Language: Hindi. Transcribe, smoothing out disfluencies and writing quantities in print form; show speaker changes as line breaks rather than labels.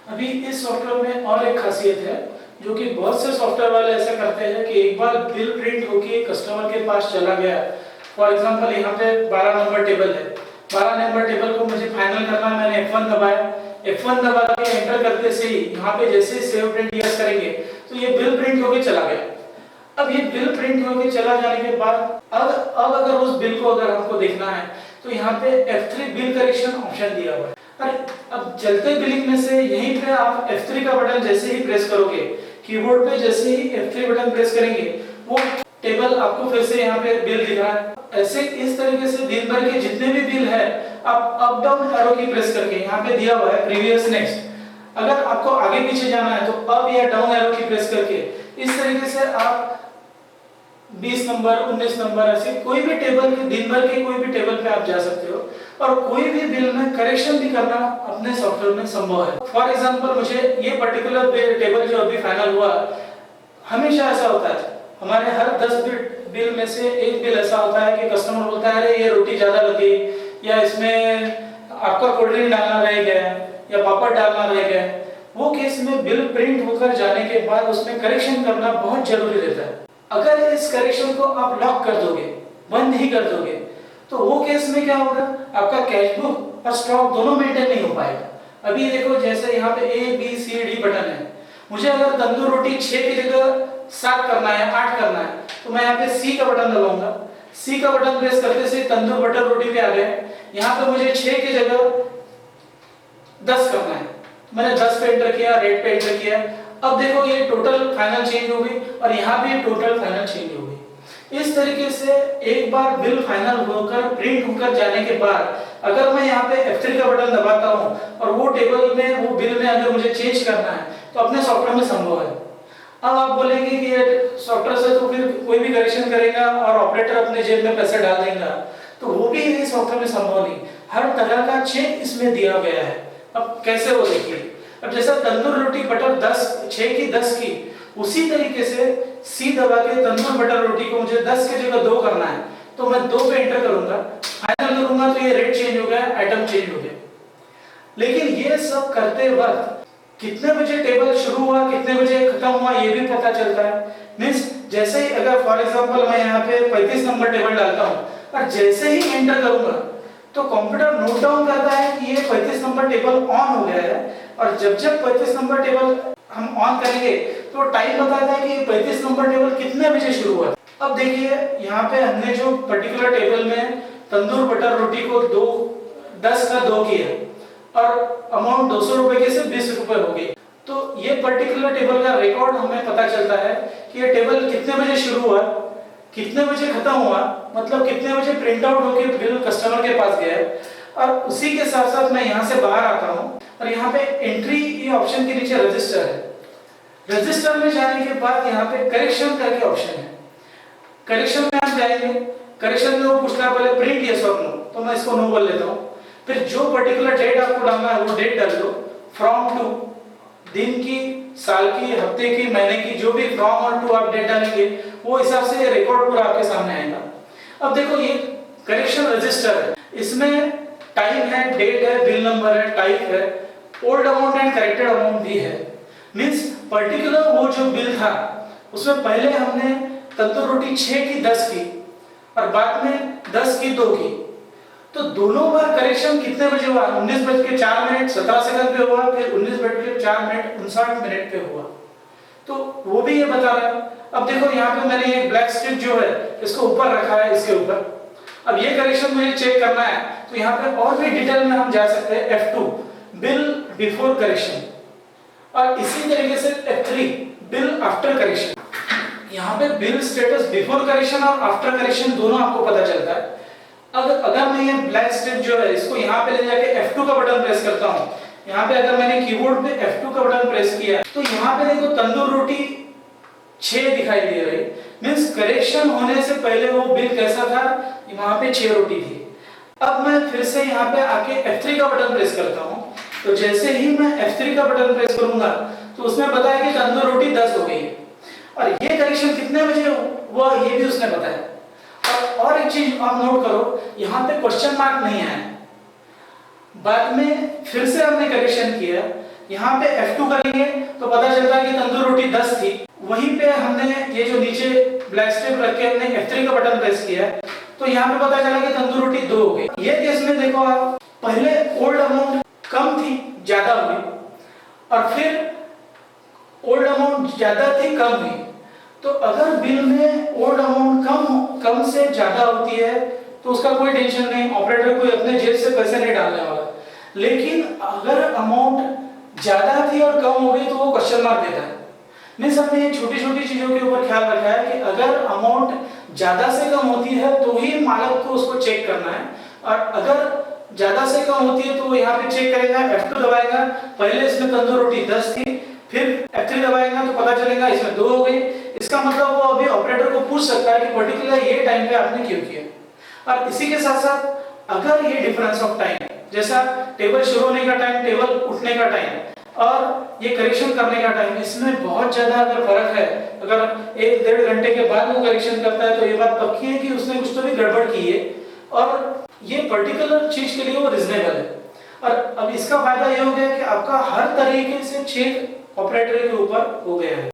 अभी इस सॉफ्टवेयर में और एक खासियत है जो कि बहुत से सॉफ्टवेयर वाले ऐसा करते हैं कि एक बार बिल प्रिंट होके कस्टमर के पास चला गया। फॉर एग्जांपल यहाँ पे 12 नंबर टेबल है, 12 नंबर टेबल को मुझे फाइनल करना है। मैंने F1 दबाया, F1 दबा के एंटर करते से ही यहाँ पे जैसे सेव प्रिंट यस करेंगे तो ये बिल प्रिंट होके चला गया। अब ये बिल प्रिंट होके चला जाने के बाद अब अगर उस बिल को अगर हमको देखना है तो यहाँ पे F3 बिल करेक्शन ऑप्शन दिया हुआ है। अरे अब चलते बिलिंग में से यहीं पे आप F3 का बटन जैसे ही प्रेस करोगे, कीबोर्ड पे जैसे ही F3 बटन प्रेस करेंगे वो टेबल आपको फिर से यहाँ पे बिल दिख रहा है। ऐसे इस तरीके से दिन भर के जितने भी बिल है आप अप डाउन एरो की प्रेस करके यहाँ पे दिया हुआ है प्रीवियस नेक्स्ट, अगर आपको आगे पीछे जाना है तो अप या डाउन एरो की प्रेस करके इस तरीके से आप 20 नंबर 19 नंबर ऐसे कोई भी टेबल के दिन भर के कोई भी टेबल पे आप जा सकते हो और कोई भी बिल में करेक्शन भी करना अपने सॉफ्टवेयर में संभव है। फॉर एग्जांपल मुझे ये पर्टिकुलर टेबल जो अभी फाइनल हुआ, हमेशा ऐसा होता है हमारे हर 10 बिल में से एक बिल ऐसा होता है कि कस्टमर बोलता है अरे ये रोटी ज्यादा लगी या इसमें आपका कोल्ड ड्रिंक डालना रह गया या पापड़ डालना रह गया। वो केस में बिल प्रिंट होकर जाने के बाद उसमें करेक्शन करना बहुत जरूरी रहता है। अगर इस करेक्शन को आप लॉक कर दोगे, बंद ही कर दोगे, तो वो केस में क्या होगा, आपका कैश बुक और स्टॉक दोनों मेंटेन नहीं हो पाएगा। अभी देखो जैसे यहाँ पे A B C D button है, मुझे अगर तंदूर रोटी 6 की जगह 7 करना है 8 करना है तो मैं यहाँ पे C का बटन दबाऊंगा। C का बटन प्रेस करते से तंदूर बटर रोटी पे आ गए। यहाँ पे मुझे 6 की जगह 10 करना है, मैंने 10 पे एंटर किया, रेड पे एंटर किया। अब देखो ये टोटल फाइनल चेंज हो गई और यहाँ भी टोटल फाइनल चेंज हो गई। इस तरीके से एक बार बिल फाइनल होकर प्रिंट होकर जाने के बाद अगर मैं यहाँ पे F3 का बटन दबाता हूँ और वो टेबल में वो बिल में अगर मुझे चेंज करना है तो अपने सॉफ्टवेयर में संभव है। अब आप बोलेंगे कि ये सॉफ्टवेयर से तो फिर कोई भी करेक्शन करेगा और ऑपरेटर अपने जेब में पैसे डाल देगा, तो वो भी इस सॉफ्टवेयर में संभव नहीं। हर तरह का चेक इसमें दिया गया है। अब कैसे वो देखिए, अब जैसा तंदूर रोटी बटर 6 की 10 की, उसी तरीके से C दबा के तंदूर बटर रोटी को मुझे 10 की जगह 2 करना है तो मैं 2 पे एंटर करूंगा, फाइनल करूंगा तो ये रेट चेंज हो गया, आइटम चेंज हो गया। लेकिन ये सब करते वक्त कितने बजे टेबल शुरू हुआ कितने बजे खत्म हुआ ये भी पता चलता है। मींस जैसे ही अगर फॉर एग्जांपल मैं यहाँ पे 35 नंबर टेबल डालता हूँ और जैसे ही एंटर करूंगा तो कंप्यूटर नोट डाउन करता है कि ये 35 नंबर टेबल ऑन हो गया है और जब 35 नंबर टेबल हम ऑन करेंगे तो टाइम बताता है कि ये 35 नंबर टेबल कितने बजे शुरू हुआ। अब देखिए यहाँ पे हमने जो पर्टिकुलर टेबल में तंदूर बटर रोटी को 10 का 2 किया और अमाउंट 200 रुपए के से 20 रुपए हो गई, तो ये पर्टिकुलर टेबल का रिकॉर्ड हमें पता चलता है कि ये टेबल कितने बजे शुरू हुआ कितने बजे खत्म हुआ, मतलब कितने बजे प्रिंट आउट होकर बिल कस्टमर के पास गया। और उसी के साथ साथ मैं यहाँ से बाहर आता हूँ और यहाँ पे एंट्री ये ऑप्शन के नीचे रजिस्टर है। रजिस्टर में जाने के बाद यहाँ पे करेक्शन करके ऑप्शन है। करेक्शन में हम जाएंगे, करेक्शन में वो पूछता है पहले प्रिंट यस और नो, तो मैं इसको नो बोल लेता हूँ। फिर जो पर्टिकुलर डेट आपको डालना है वो डेट डाल दो, फ्रॉम टू, दिन की, साल की, हफ्ते की, महीने की, जो भी फ्रॉम और टू आप डेट डालेंगे वो हिसाब से रिकॉर्ड पूरा आपके सामने आएगा। अब देखो ये करेक्शन रजिस्टर है, इसमें टाइम है, डेट है, बिल नंबर है, टाइप है, old amount and corrected amount भी है। मींस पर्टिकुलर वो जो बिल था उसमें पहले हमने तंदूर रोटी 6 की 10 की और बाद में 10 की 2 की, तो दोनों बार करेक्शन कितने बजे हुआ, 19:04 17 सेकंड पे हुआ, फिर 19:04 59 पे हुआ, तो वो भी ये बता रहा है। अब देखो यहाँ पे मैंने ये ब्लैक स्ट्रिप जो है इसको ऊपर रखा है, इसके ऊपर। अब ये करेक्शन मुझे चेक करना है तो यहाँ पे और भी डिटेल में हम जा सकते हैं, F2 बिल बिफोर करेक्शन, और इसी तरीके से F3 बिल आफ्टर करेक्शन। यहाँ पे बिल स्टेटस बिफोर करेक्शन और आफ्टर करेक्शन दोनों आपको पता चलता है। अगर मैं ये ब्लैक स्ट्रिप जो है इसको यहाँ पे ले जाके F2 का बटन प्रेस करता हूँ, यहाँ पे अगर मैंने कीबोर्ड पे F2 का बटन प्रेस किया तो यहाँ पे देखो तंदूर रोटी 6 दिखाई दे रही, मींस करेक्शन होने से पहले वो बिल कैसा था, वहाँ पे 6 रोटी थी। अब मैं फिर से यहाँ पे आके F3 का बटन प्रेस करता हूँ, तो जैसे ही मैं F3 का बटन प्रेस करूंगा तो उसमें बताया कि तंदूर रोटी 10 हो गई है और ये करेक्शन कितने बजे हुआ ये भी उसने बताया। और एक चीज आप नोट करो, यहाँ पे क्वेश्चन मार्क नहीं आया, बाद में फिर से हमने करेक्शन किया यहाँ पे F2 करेंगे तो पता चलता है कि तंदूर रोटी 10 थी। वहीं पे हमने ये जो नीचे ब्लैक स्ट्रिप रख के हमने F3 का बटन प्रेस किया है तो यहाँ पे पता चला कि तंदूर रोटी 2 हो गई। ये केस में देखो आप, पहले ओल्ड अमाउंट कम थी ज्यादा हुई, और फिर ओल्ड अमाउंट ज्यादा थी कम हुई। तो अगर बिल में ओल्ड अमाउंट कम से ज्यादा होती है तो उसका कोई टेंशन नहीं, ऑपरेटर कोई अपने जेब से पैसे नहीं डालने वाला। लेकिन अगर अमाउंट ज्यादा थी और कम हो गई तो वो क्वेश्चन मार्क देता है। नहीं, सबने ये छोटी छोटी चीजों के ऊपर ख्याल रखा है कि अगर अमाउंट ज्यादा से कम होती है तो ही मालक को उसको चेक करना है, और अगर ज्यादा से कम होती है तो वो यहाँ पे चेक करेगा, F2 दबाएगा, पहले इसमें तंदूर रोटी 10 थी, फिर F3 दबाएगा तो पता चलेगा इसमें 2 हो गई। इसका मतलब वो अभी ऑपरेटर को पूछ सकता है कि पर्टिकुलर ये टाइम पे आपने क्यों किया। और इसी के साथ साथ अगर ये डिफरेंस ऑफ टाइम, जैसा टेबल शुरू होने का टाइम, टेबल उठने का टाइम और ये करेक्शन करने का टाइम, इसमें बहुत ज्यादा अगर फर्क है, अगर 1-1.5 घंटे के बाद वो करेक्शन करता है तो ये बात पक्की है कि उसने कुछ तो भी गड़बड़ की है, और ये पर्टिकुलर चीज के लिए वो रीजनेबल है। और अब इसका फायदा ये हो गया कि आपका हर तरीके से चेक ऑपरेटर के ऊपर हो गया है।